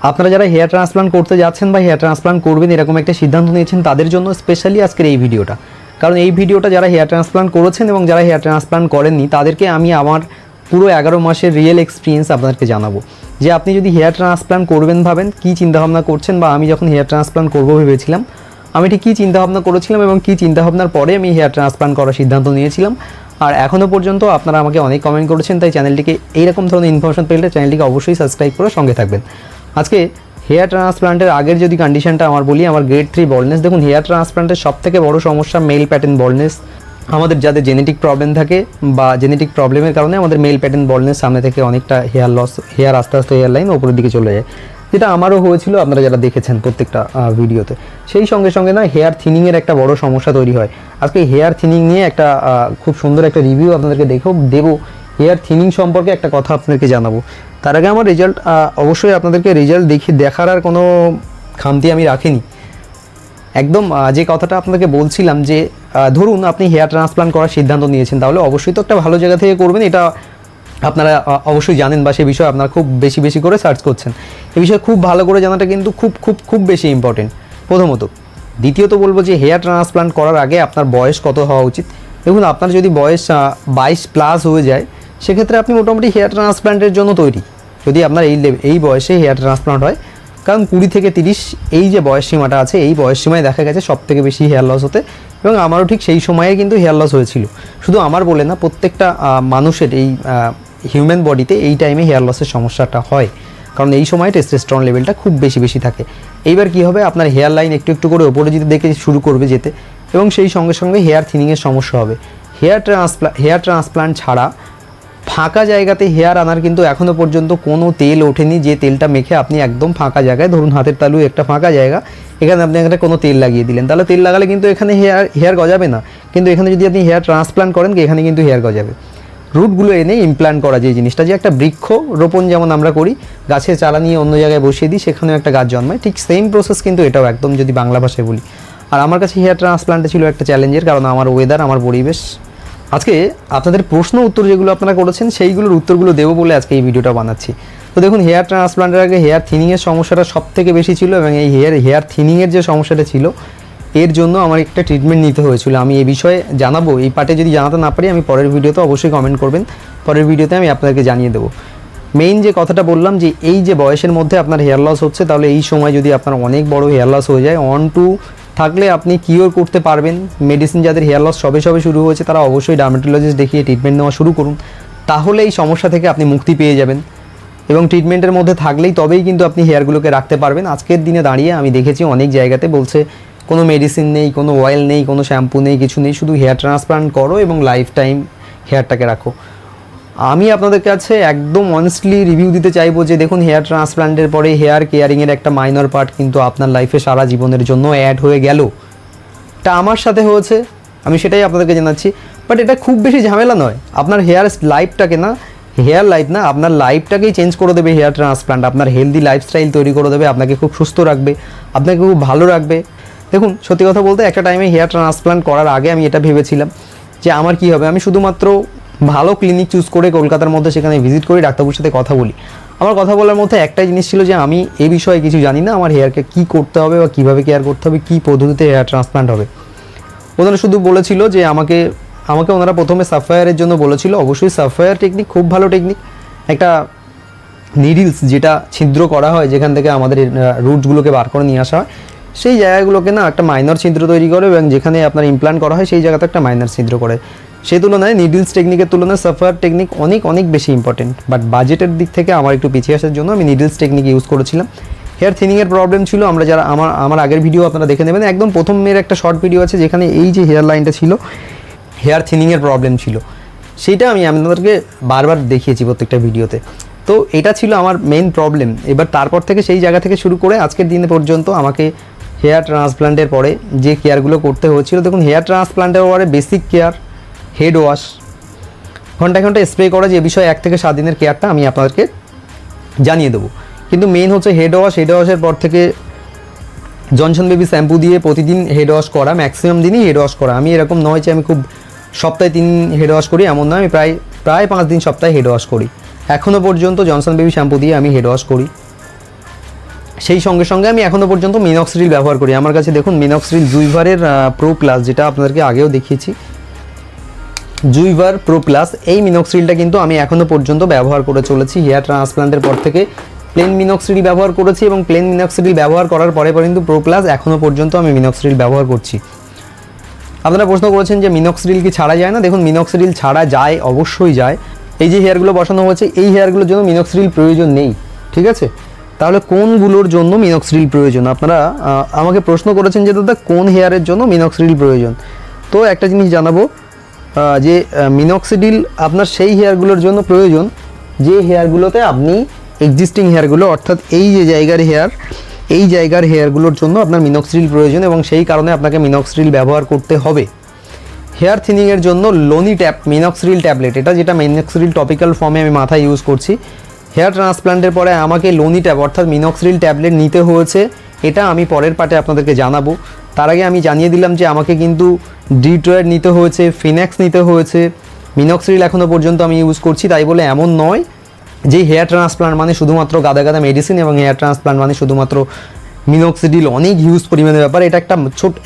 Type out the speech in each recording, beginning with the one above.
আপনারা যারা hair transplant করতে যাচ্ছেন বা হেয়ার ট্রান্সপ্লান্ট করবেন এরকম একটা সিদ্ধান্ত নিয়েছেন তাদের জন্য স্পেশালি আজকের এই ভিডিওটা। কারণ এই ভিডিওটা যারা হেয়ার ট্রান্সপ্লান্ট করেছেন এবং যারা হেয়ার ট্রান্সপ্লান্ট করেননি তাদেরকে আমি আমার পুরো 11 মাসের রিয়েল এক্সপিরিয়েন্স আপনাদেরকে জানাবো যে আপনি যদি হেয়ার ট্রান্সপ্লান্ট করবেন ভাবেন কী চিন্তাভাবনা করছেন, বা আমি যখন হেয়ার ট্রান্সপ্লান্ট করবো ভেবেছিলাম আমি ঠিক কী চিন্তাভাবনা করেছিলাম এবং কী চিন্তাভাবনার পরে আমি হেয়ার ট্রান্সপ্লান্ট করার সিদ্ধান্ত নিয়েছিলাম। আর এখনও পর্যন্ত আপনারা আমাকে অনেক কমেন্ট করেছেন, তাই চ্যানেলটিকে এইরকম ধরনের ইনফরমেশন পেলে চ্যানেলটিকে অবশ্যই সাবস্ক্রাইব করে সঙ্গে থাকবেন। আজকে হেয়ার ট্রান্সপ্লান্টের আগের যদি কন্ডিশনটা আমার বলি, আমার গ্রেড 3 বল্ডনেস। দেখুন, হেয়ার ট্রান্সপ্লান্টের সবথেকে বড় সমস্যা মেল প্যাটার্ন বল্ডনেস। আমাদের যাদের জেনেটিক প্রবলেম থাকে বা জেনেটিক প্রবলেমের কারণে আমাদের মেল প্যাটার্ন বল্ডনেস, সামনে থেকে অনেকটা হেয়ার লস, হেয়ার আস্তে আস্তে হেয়ার লাইন ওপরের দিকে চলে যায়, যেটা আমারও হয়েছিল, আপনারা যারা দেখেছেন প্রত্যেকটা ভিডিওতে। সেই সঙ্গে সঙ্গে না হেয়ার থিনিংয়ের একটা বড় সমস্যা তৈরি হয়। আজকে হেয়ার থিনিং নিয়ে একটা খুব সুন্দর একটা রিভিউ আপনাদেরকে দেবো। হেয়ার থিনিং সম্পর্কে একটা কথা আপনাদেরকে জানাবো। তার আগে আমার রেজাল্ট অবশ্যই আপনাদেরকে রেজাল্ট দেখার আর কোনো খামতি আমি রাখিনি। একদম যে কথাটা আপনাকে বলছিলাম যে ধরুন আপনি হেয়ার ট্রান্সপ্লান্ট করার সিদ্ধান্ত নিয়েছেন, তাহলে অবশ্যই তো একটা ভালো জায়গা থেকে করবেন, এটা আপনারা অবশ্যই জানেন বা সে বিষয়ে আপনারা খুব বেশি করে সার্চ করছেন। এই বিষয়ে খুব ভালো করে জানাটা কিন্তু খুব বেশি ইম্পর্টেন্ট প্রথমত। দ্বিতীয়ত বলবো যে হেয়ার ট্রান্সপ্লান্ট করার আগে আপনার বয়স কত হওয়া উচিত। দেখুন, আপনার যদি বয়স 22+ হয়ে যায় সেক্ষেত্রে আপনি মোটামুটি হেয়ার ট্রান্সপ্লান্টের জন্য তৈরি, যদি আপনার এই বয়সে হেয়ার ট্রান্সপ্লান্ট হয়। কারণ 20 থেকে 30 এই যে বয়স সীমাটা আছে, এই বয়স সীমায় দেখা গেছে সবথেকে বেশি হেয়ার লস হতে, এবং আমারও ঠিক সেই সময়ে কিন্তু হেয়ার লস হয়েছিল। শুধু আমার বলে না, প্রত্যেকটা মানুষের এই হিউম্যান বডিতে এই টাইমে হেয়ার লসের সমস্যাটা হয়, কারণ এই সময় টেস্টোস্টেরন লেভেলটা খুব বেশি থাকে। এইবার কি হবে, আপনার হেয়ার লাইন একটু করে ওপরে যদি দেখে শুরু করবে যেতে, এবং সেই সঙ্গে সঙ্গে হেয়ার থিনিংয়ের সমস্যা হবে। হেয়ার ট্রান্সপ্লান্ট ছাড়া ফাঁকা জায়গাতে হেয়ার আনার কিন্তু এখনও পর্যন্ত কোনো তেল ওঠেনি, যে তেলটা মেখে আপনি একদম ফাঁকা জায়গায়, ধরুন হাতের তালু একটা ফাঁকা জায়গা, এখানে আপনি একটা কোনো তেল লাগিয়ে দিলেন, তাহলে তেল লাগালে কিন্তু এখানে হেয়ার গজাবে না। কিন্তু এখানে যদি আপনি হেয়ার ট্রান্সপ্লান্ট করেন, এখানে কিন্তু হেয়ার গজাবে। রুটগুলো এনে ইমপ্ল্যান্ট করা, যে জিনিসটা, যে একটা বৃক্ষ রোপণ যেমন আমরা করি, গাছের চারা নিয়ে অন্য জায়গায় বসিয়ে দিই, সেখানেও একটা গাছ জন্মায়, ঠিক সেম প্রসেস কিন্তু এটাও, একদম যদি বাংলা ভাষায় বলি। আর আমার কাছে হেয়ার ট্রান্সপ্লান্টে ছিল একটা চ্যালেঞ্জের, কারণ আমার ওয়েদার, আমার পরিবেশ। আজকে আপনাদের প্রশ্ন উত্তর যেগুলো আপনারা করেছেন সেইগুলোর উত্তরগুলো দেবো বলে আজকে এই ভিডিওটা বানাচ্ছি। তো দেখুন, হেয়ার ট্রান্সপ্লান্টের আগে হেয়ার থিনিংয়ের সমস্যাটা সবথেকে বেশি ছিল, এবং এই হেয়ার থিনিংয়ের যে সমস্যাটা ছিল এর জন্য আমার একটা ট্রিটমেন্ট নিতে হয়েছিল। আমি এই বিষয়ে জানাবো, এই পার্টে যদি জানাতে না পারি আমি পরের ভিডিওতে অবশ্যই কমেন্ট করবেন, পরের ভিডিওতে আমি আপনাদেরকে জানিয়ে দেবো। মেইন যে কথাটা বললাম যে এই যে বয়সের মধ্যে আপনার হেয়ার লস হচ্ছে, তাহলে এই সময় যদি আপনার অনেক বড় হেয়ার লস হয়ে যায়, 1-2 থাকলে আপনি কিওর করতে পারবেন। মেডিসিন, যাদের হেয়ার লস সবে শুরু হয়েছে তারা অবশ্যই ডার্মেটোলজিস্ট দেখিয়ে ট্রিটমেন্ট নেওয়া শুরু করুন, তাহলে এই সমস্যা থেকে আপনি মুক্তি পেয়ে যাবেন। এবং ট্রিটমেন্টের মধ্যে থাকলেই তবেই কিন্তু আপনি হেয়ারগুলোকে রাখতে পারবেন। আজকের দিনে দাঁড়িয়ে আমি দেখেছি অনেক জায়গাতে বলছে কোনো মেডিসিন নেই, কোনো অয়েল নেই, কোনো শ্যাম্পু নেই, কিছু নেই, শুধু হেয়ার ট্রান্সপ্লান্ট করো এবং লাইফ টাইম হেয়ারটাকে রাখো। আমি আপনাদের কাছে একদম অনেস্টলি রিভিউ দিতে চাইবো যে দেখুন, হেয়ার ট্রান্সপ্লান্টের পরে হেয়ার কেয়ারিংয়ের একটা মাইনর পার্ট কিন্তু আপনার লাইফে সারা জীবনের জন্য অ্যাড হয়ে গেল। এটা আমার সাথে হয়েছে, আমি সেটাই আপনাদেরকে জানাচ্ছি। বাট এটা খুব বেশি ঝামেলা নয়, আপনার হেয়ার লাইফটাকে না, হেয়ার লাইফ না, আপনার লাইফটাকেই চেঞ্জ করে দেবে হেয়ার ট্রান্সপ্লান্ট। আপনার হেলদি লাইফস্টাইল তৈরি করে দেবে, আপনাকে খুব সুস্থ রাখবে, আপনাকে খুব ভালো রাখবে। দেখুন, সত্যি কথা বলতে একটা টাইমে হেয়ার ট্রান্সপ্লান্ট করার আগে আমি এটা ভেবেছিলাম যে আমার কি হবে, আমি শুধুমাত্র ভালো ক্লিনিক চুজ করে কলকাতার মধ্যে সেখানে ভিজিট করি, ডাক্তারবাবুর সাথে কথা বলি। আমার কথা বলার মধ্যে একটাই জিনিস ছিল যে আমি এই বিষয়ে কিছু জানি না, আমার হেয়ারকে কী করতে হবে বা কীভাবে কেয়ার করতে হবে, কী পদ্ধতিতে হেয়ার ট্রান্সপ্লান্ট হবে। ওনারা শুধু বলেছিল যে আমাকে ওনারা প্রথমে সাফায়ারের জন্য বলেছিল। অবশ্যই সাফায়ার টেকনিক খুব ভালো টেকনিক, একটা নিডলস যেটা ছিদ্র করা হয়, যেখান থেকে আমাদের রুটসগুলোকে বার করে নিয়ে আসা হয়, সেই জায়গাগুলোকে না একটা মাইনর ছিদ্র তৈরি করে, এবং যেখানে আপনার ইমপ্ল্যান্ট করা হয় সেই জায়গাতে একটা মাইনর ছিদ্র করে। সেই তুলনায় নিডলস টেকনিকের তুলনায় সাফায়ার টেকনিক অনেক বেশি ইম্পর্টেন্ট। বাট বাজেটের দিক থেকে আমার একটু পিছিয়ে আসার জন্য আমি নিডলস টেকনিক ইউজ করেছিলাম। হেয়ার থিনিংয়ের প্রবলেম ছিল, আমরা যারা আমার আগের ভিডিও আপনারা দেখে নেবেন, একদম প্রথমের একটা শর্ট ভিডিও আছে যেখানে এই যে হেয়ার লাইনটা ছিল, হেয়ার থিনিংয়ের প্রবলেম ছিল, সেটা আমি আপনাদেরকে বারবার দেখিয়েছি প্রত্যেকটা ভিডিওতে। তো এটা ছিল আমার মেইন প্রবলেম। এবার তারপর থেকে সেই জায়গা থেকে শুরু করে আজকের দিনে পর্যন্ত আমাকে হেয়ার ট্রান্সপ্লান্টের পরে যে কেয়ারগুলো করতে হচ্ছিল, দেখুন, হেয়ার ট্রান্সপ্লান্টের পরে বেসিক কেয়ার, হেড ওয়াশ, ঘন্টায় স্প্রে করা, যে বিষয়ে 1 থেকে 7 দিনের কেয়ারটা আমি আপনাদেরকে জানিয়ে দেবো। কিন্তু মেইন হচ্ছে হেড ওয়াশের পর থেকে জনসন বেবি শ্যাম্পু দিয়ে প্রতিদিন হেড ওয়াশ করা, ম্যাক্সিমাম দিনই হেড ওয়াশ করা। আমি এরকম নয় যে আমি খুব সপ্তাহে 3 হেড ওয়াশ করি, এমন নয়, আমি প্রায় 5 দিন সপ্তাহে হেড ওয়াশ করি। এখনও পর্যন্ত জনসন বেবি শ্যাম্পু দিয়ে আমি হেড ওয়াশ করি। সেই সঙ্গে সঙ্গে আমি এখনও পর্যন্ত মিনক্সিডিল ব্যবহার করি। আমার কাছে দেখুন মিনক্সিডিল জুইভারের প্রো প্লাস, যেটা আপনাদেরকে আগেও দেখিয়েছি, জুইভার প্রো প্লাস, এই মিনক্সিডিলটা কিন্তু আমি এখনও পর্যন্ত ব্যবহার করে চলেছি। হেয়ার ট্রান্সপ্লান্টের পর থেকে প্লেন মিনক্সিডিল ব্যবহার করেছি এবং প্লেন মিনক্সিডিল ব্যবহার করার পরে কিন্তু প্রো প্লাস এখনও পর্যন্ত আমি মিনক্সিডিল ব্যবহার করছি। আপনারা প্রশ্ন করেছেন যে মিনক্সিডিল কি ছাড়া যায় না? দেখুন মিনক্সিডিল ছাড়া যায়, অবশ্যই যায়। এই যে হেয়ারগুলো বসানো হয়েছে, এই হেয়ারগুলোর জন্য মিনক্সিডিল প্রয়োজন নেই, ঠিক আছে? তাহলে কোনগুলোর জন্য মিনক্সিডিল প্রয়োজন? আপনারা আমাকে প্রশ্ন করেছেন যে দাদা কোন হেয়ারের জন্য মিনক্সিডিল প্রয়োজন। তো একটা জিনিস জানাবো যে মিনক্সিডিল আপনার সেই হেয়ারগুলোর জন্য প্রয়োজন যে হেয়ারগুলোতে আপনি এক্সিস্টিং হেয়ারগুলো, অর্থাৎ এই যে জায়গার হেয়ার, এই জায়গার হেয়ারগুলোর জন্য আপনার মিনক্সিডিল প্রয়োজন এবং সেই কারণে আপনাকে মিনক্সিডিল ব্যবহার করতে হবে। হেয়ার থিনিংয়ের জন্য মিনক্সিডিল ট্যাবলেট, এটা যেটা মিনক্সিডিল টপিক্যাল ফর্মে আমি মাথায় ইউজ করছি। হেয়ার ট্রান্সপ্লান্টের পরে আমাকে লোনি ট্যাব অর্থাৎ মিনক্সিডিল ট্যাবলেট নিতে হয়েছে, এটা আমি পরের পার্টে আপনাদেরকে জানাবো। তার আগে আমি জানিয়ে দিলাম যে আমাকে কিন্তু ডিট্রয়েড নিতে হয়েছে, ফিনেক্স নিতে হয়েছে। মিনক্সিডিল এখনও পর্যন্ত আমি ইউজ করছি, তাই বলে এমন নয় যে হেয়ার ট্রান্সপ্লান্ট মানে শুধুমাত্র গাদা গাদা মেডিসিন এবং হেয়ার ট্রান্সপ্লান্ট মানে শুধুমাত্র মিনক্সিডিল অনেক হিউজ পরিমাণের ব্যাপার। এটা একটা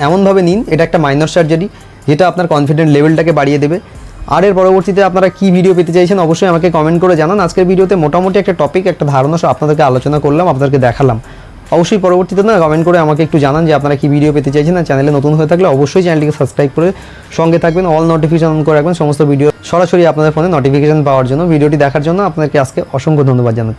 এমনভাবে নিন, এটা একটা মাইনর সার্জারি যেটা আপনার কনফিডেন্ট লেভেলটাকে বাড়িয়ে দেবে। আর এর পরবর্তীতে আপনারা কী ভিডিও পেতে চাইছেন অবশ্যই আমাকে কমেন্ট করে জানান। আজকের ভিডিওতে মোটামুটি একটা টপিক, একটা ধারণা সব আপনাদেরকে আলোচনা করলাম, আপনাদেরকে দেখালাম। অবশ্যই পরবর্তীতে কমেন্ট করে আমাকে একটু জানান যে আপনারা কী ভিডিও পেতে চাইছেন। আর চ্যানেলে নতুন হয়ে থাকলে অবশ্যই চ্যানেলটিকে সাবস্ক্রাইব করে সঙ্গে থাকবেন, অল নোটিফিকেশন অন করে রাখবেন সমস্ত ভিডিও সরাসরি আপনাদের ফোনে নোটিফিকেশন পাওয়ার জন্য। ভিডিওটি দেখার জন্য আপনাদেরকে আজকে অসংখ্য ধন্যবাদ জানাচ্ছি।